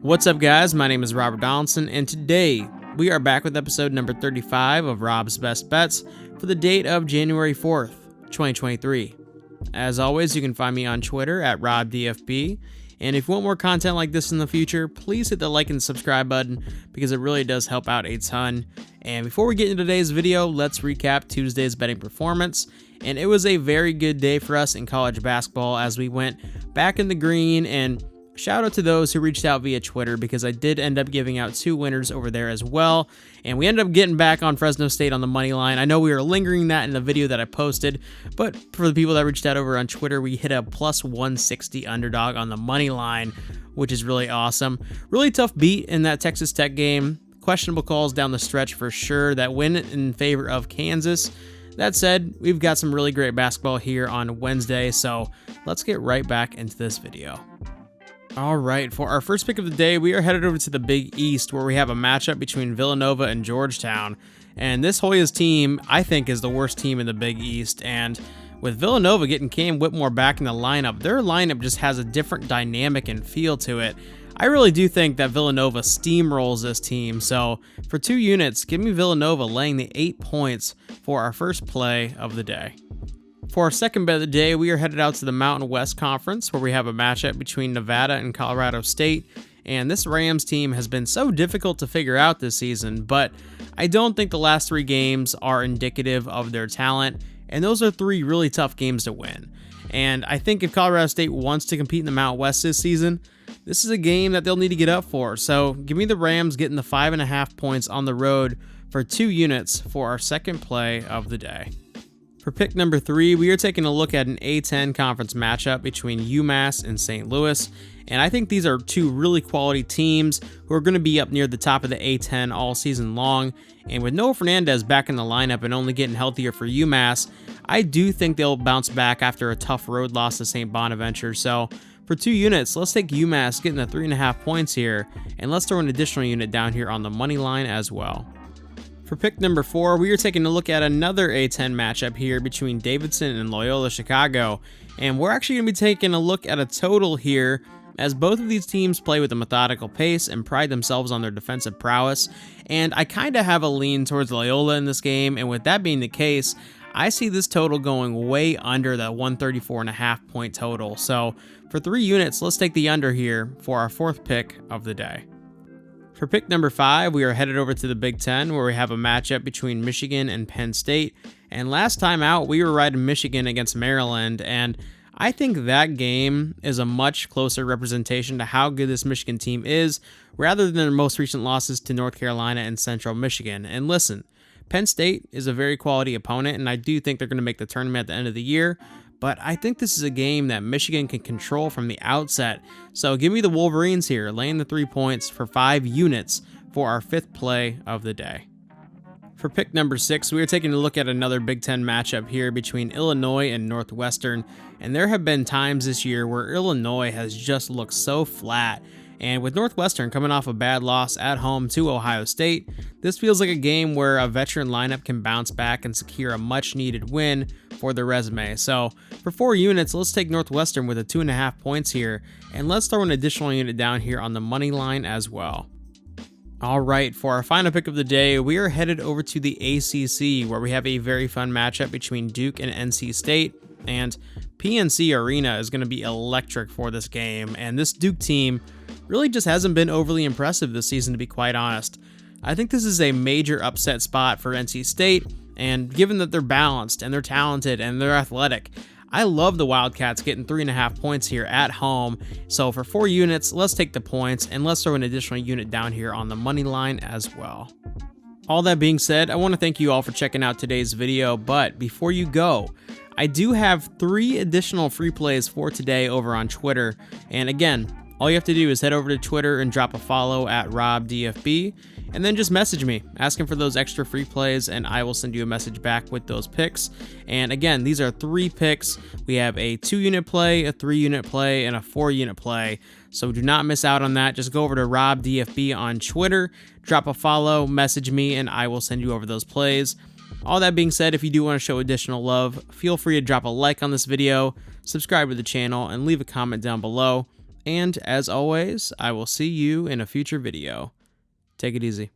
What's up, guys? My name is Robert Donaldson, and today we are back with episode number 35 of Rob's Best Bets for the date of January 4th, 2023. As always, you can find me on Twitter at RobDFB, and if you want more content like this in the future, please hit the like and subscribe button because it really does help out a ton. And before we get into today's video, let's recap Tuesday's betting performance. And it was a very good day for us in college basketball as we went back in the green, and shout out to those who reached out via Twitter because I did end up giving out two winners over there as well. And we ended up getting back on Fresno State on the money line. I know we were lingering that in the video that I posted, but for the people that reached out over on Twitter, we hit a plus 160 underdog on the money line, which is really awesome. Really tough beat in that Texas Tech game. Questionable calls down the stretch for sure. That win in favor of Kansas. That said, we've got some really great basketball here on Wednesday, so let's get right back into this video. All right, for our first pick of the day, we are headed over to the Big East where we have a matchup between Villanova and Georgetown. And this Hoyas team, I think, is the worst team in the Big East. And with Villanova getting Cam Whitmore back in the lineup, their lineup just has a different dynamic and feel to it. I really do think that Villanova steamrolls this team. So for 2 units, give me Villanova laying the 8 points for our first play of the day. For our second bet of the day, we are headed out to the Mountain West Conference where we have a matchup between Nevada and Colorado State. And this Rams team has been so difficult to figure out this season, but I don't think the last 3 games are indicative of their talent. And those are 3 really tough games to win. And I think if Colorado State wants to compete in the Mountain West this season, this is a game that they'll need to get up for. So give me the Rams getting the 5.5 points on the road for 2 units for our second play of the day. For pick number 3, we are taking a look at an A10 conference matchup between UMass and St. Louis. And I think these are 2 really quality teams who are going to be up near the top of the A10 all season long. And with Noah Fernandez back in the lineup and only getting healthier for UMass, I do think they'll bounce back after a tough road loss to St. Bonaventure. So for 2 units, let's take UMass getting the 3.5 points here. And let's throw an additional unit down here on the money line as well. For pick number 4, we are taking a look at another A10 matchup here between Davidson and Loyola Chicago. And we're actually going to be taking a look at a total here as both of these teams play with a methodical pace and pride themselves on their defensive prowess. And I kind of have a lean towards Loyola in this game, and with that being the case, I see this total going way under the 134.5 point total. So for 3 units, let's take the under here for our 4th pick of the day. For pick number 5, we are headed over to the Big Ten where we have a matchup between Michigan and Penn State. And last time out, we were riding Michigan against Maryland, and I think that game is a much closer representation to how good this Michigan team is rather than their most recent losses to North Carolina and Central Michigan. And listen, Penn State is a very quality opponent, and I do think they're going to make the tournament at the end of the year. But I think this is a game that Michigan can control from the outset. So give me the Wolverines here, laying the 3 points for 5 units for our 5th play of the day. For pick number 6, we are taking a look at another Big Ten matchup here between Illinois and Northwestern. And there have been times this year where Illinois has just looked so flat. And with Northwestern coming off a bad loss at home to Ohio State, this feels like a game where a veteran lineup can bounce back and secure a much-needed win for their resume. So for 4 units, let's take Northwestern with a 2.5 points here, and let's throw an additional unit down here on the money line as well. All right, for our final pick of the day, we are headed over to the ACC where we have a very fun matchup between Duke and NC State, and PNC Arena is going to be electric for this game, and this Duke team really just hasn't been overly impressive this season, to be quite honest. I think this is a major upset spot for NC State, and given that they're balanced and they're talented and they're athletic, I love the Wildcats getting 3.5 points here at home. So for 4 units, let's take the points and let's throw an additional unit down here on the money line as well. All that being said, I want to thank you all for checking out today's video, but before you go, I do have 3 additional free plays for today over on Twitter. And again, all you have to do is head over to Twitter and drop a follow at RobDFB, and then just message me asking for those extra free plays, and I will send you a message back with those picks. And again, these are 3 picks. We have a 2-unit play, a 3-unit play, and a 4-unit play. So do not miss out on that. Just go over to RobDFB on Twitter, drop a follow, message me, and I will send you over those plays. All that being said, if you do want to show additional love, feel free to drop a like on this video, subscribe to the channel, and leave a comment down below. And as always, I will see you in a future video. Take it easy.